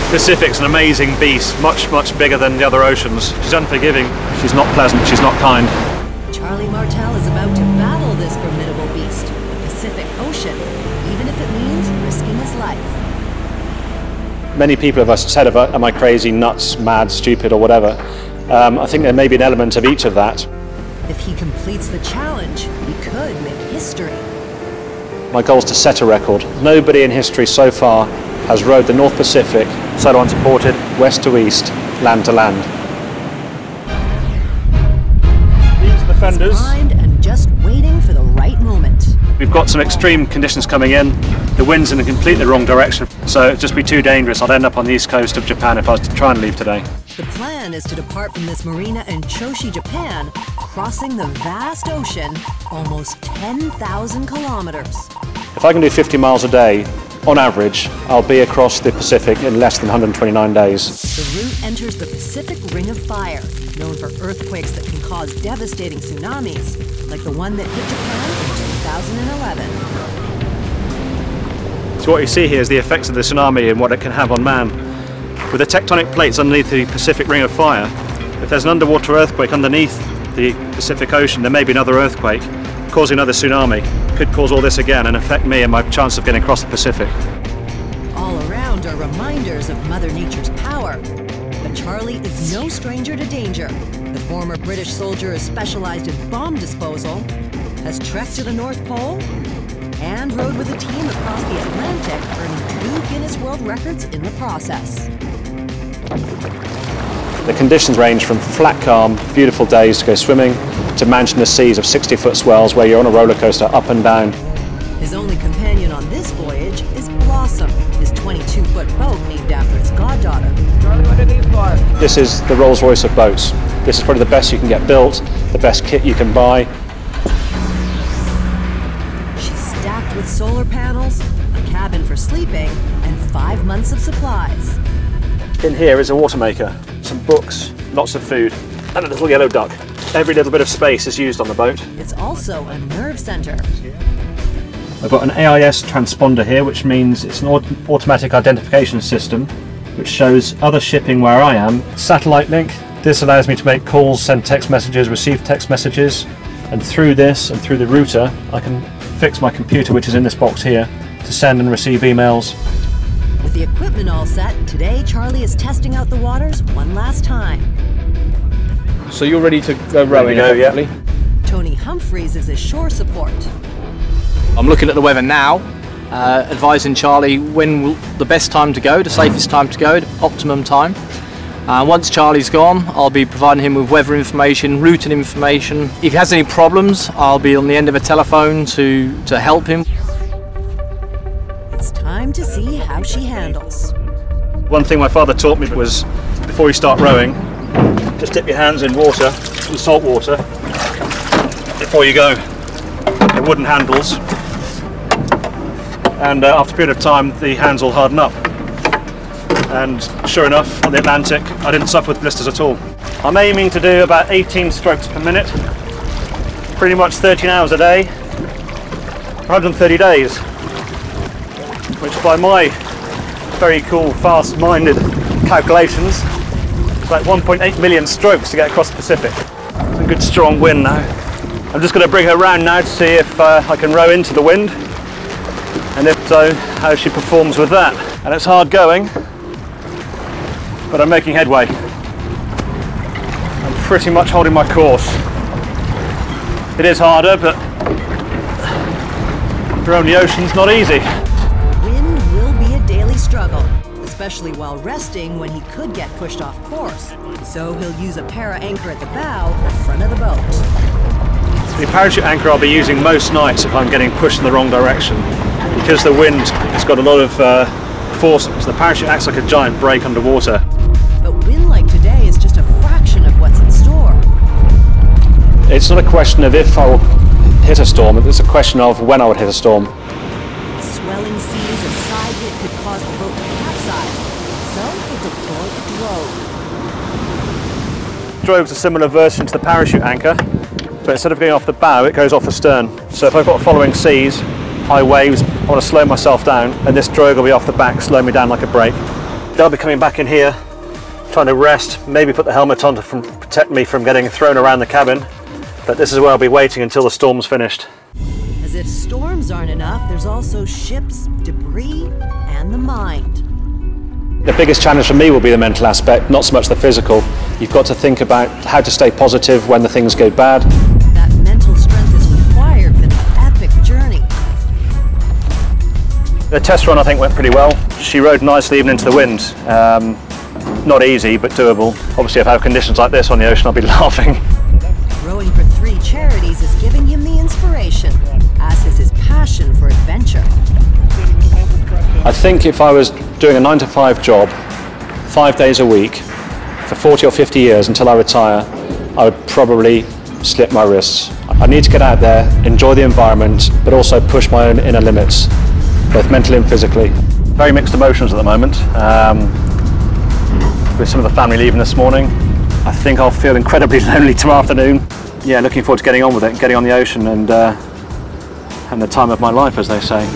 Pacific's an amazing beast, much bigger than the other oceans. She's unforgiving, she's not pleasant, she's not kind. Charlie Martell is about to battle this formidable beast, the Pacific Ocean, even if it means risking his life. Many people have said, am I crazy, nuts, mad, stupid, or whatever. I think there may be an element of each of that. If he completes the challenge, he could make history. My goal is to set a record. Nobody in history so far has rowed the North Pacific, sail unsupported, west to east, land to land. These are the fenders. He's primed and just waiting for the right moment. We've got some extreme conditions coming in. The wind's in a completely wrong direction, so it'd just be too dangerous. I'd end up on the east coast of Japan if I was to try and leave today. The plan is to depart from this marina in Choshi, Japan, crossing the vast ocean, almost 10,000 kilometers. If I can do 50 miles a day, on average, I'll be across the Pacific in less than 129 days. The route enters the Pacific Ring of Fire, known for earthquakes that can cause devastating tsunamis, like the one that hit Japan in 2011. So what you see here is the effects of the tsunami and what it can have on man. With the tectonic plates underneath the Pacific Ring of Fire, if there's an underwater earthquake underneath the Pacific Ocean, there may be another earthquake, causing another tsunami. Could cause all this again and affect me and my chance of getting across the Pacific. All around are reminders of Mother Nature's power. But Charlie is no stranger to danger. The former British soldier is specialized in bomb disposal, has trekked to the North Pole, and rode with a team across the Atlantic, earning 2 Guinness World Records in the process. The conditions range from flat, calm, beautiful days to go swimming, to managing the seas of 60-foot swells where you're on a roller coaster up and down. His only companion on this voyage is Blossom, his 22-foot boat named after his goddaughter. This is the Rolls-Royce of boats. This is probably the best you can get built, the best kit you can buy. She's stacked with solar panels, a cabin for sleeping, and 5 months of supplies. In here is a water maker, some books, lots of food, and a little yellow duck. Every little bit of space is used on the boat. It's also a nerve center. I've got an AIS transponder here, which means it's an automatic identification system which shows other shipping where I am. Satellite link. This allows me to make calls, send text messages, receive text messages, and through this and through the router I can fix my computer, which is in this box here, to send and receive emails. With the equipment all set, today Charlie is testing out the waters one last time. So you're ready to go rowing, effectively? Yeah. Tony Humphreys is his shore support. I'm looking at the weather now, advising Charlie when the best time to go, the safest time to go, the optimum time. Once Charlie's gone, I'll be providing him with weather information, routing information. If he has any problems, I'll be on the end of a telephone to help him. It's time to see how she handles. One thing my father taught me was, before you start rowing, just dip your hands in water, in salt water, before you go. The wooden handles, and after a period of time the hands will harden up. And sure enough, on the Atlantic I didn't suffer with blisters at all. I'm aiming to do about 18 strokes per minute, pretty much 13 hours a day, 130 days, which by my very cool, fast-minded calculations, about 1.8 million strokes to get across the Pacific. A good strong wind now. I'm just going to bring her round now to see if I can row into the wind, and if so, how she performs with that. And it's hard going, but I'm making headway. I'm pretty much holding my course. It is harder, but rowing the ocean's not easy. Wind will be a daily struggle, especially while resting when he could get pushed off course. So he'll use a para-anchor at the bow or front of the boat. The parachute anchor I'll be using most nights if I'm getting pushed in the wrong direction. Because the wind has got a lot of force, so the parachute acts like a giant brake underwater. But wind like today is just a fraction of what's in store. It's not a question of if I will hit a storm, it's a question of when I would hit a storm. Swelling seas, a side hit could cause the boat to capsize, so he'll deploy a drogue. Drogue's a similar version to the parachute anchor, but instead of going off the bow, it goes off the stern. So if I've got following seas, high waves, I want to slow myself down, and this drogue will be off the back, slow me down like a brake. They'll be coming back in here, trying to rest, maybe put the helmet on to protect me from getting thrown around the cabin. But this is where I'll be waiting until the storm's finished. As if storms aren't enough, there's also ships, debris, and the mind. The biggest challenge for me will be the mental aspect, not so much the physical. You've got to think about how to stay positive when the things go bad. That mental strength is required for the epic journey. The test run I think went pretty well. She rode nicely even into the wind. Not easy, but doable. Obviously if I have conditions like this on the ocean, I'll be laughing. Rowing for 3 charities is giving him the inspiration, as is his passion for adventure. I think if I was doing a 9-to-5 job, 5 days a week, for 40 or 50 years until I retire, I would probably slip my wrists. I need to get out there, enjoy the environment, but also push my own inner limits, both mentally and physically. Very mixed emotions at the moment. With some of the family leaving this morning, I think I'll feel incredibly lonely tomorrow afternoon. Yeah, looking forward to getting on with it, getting on the ocean and the time of my life, as they say.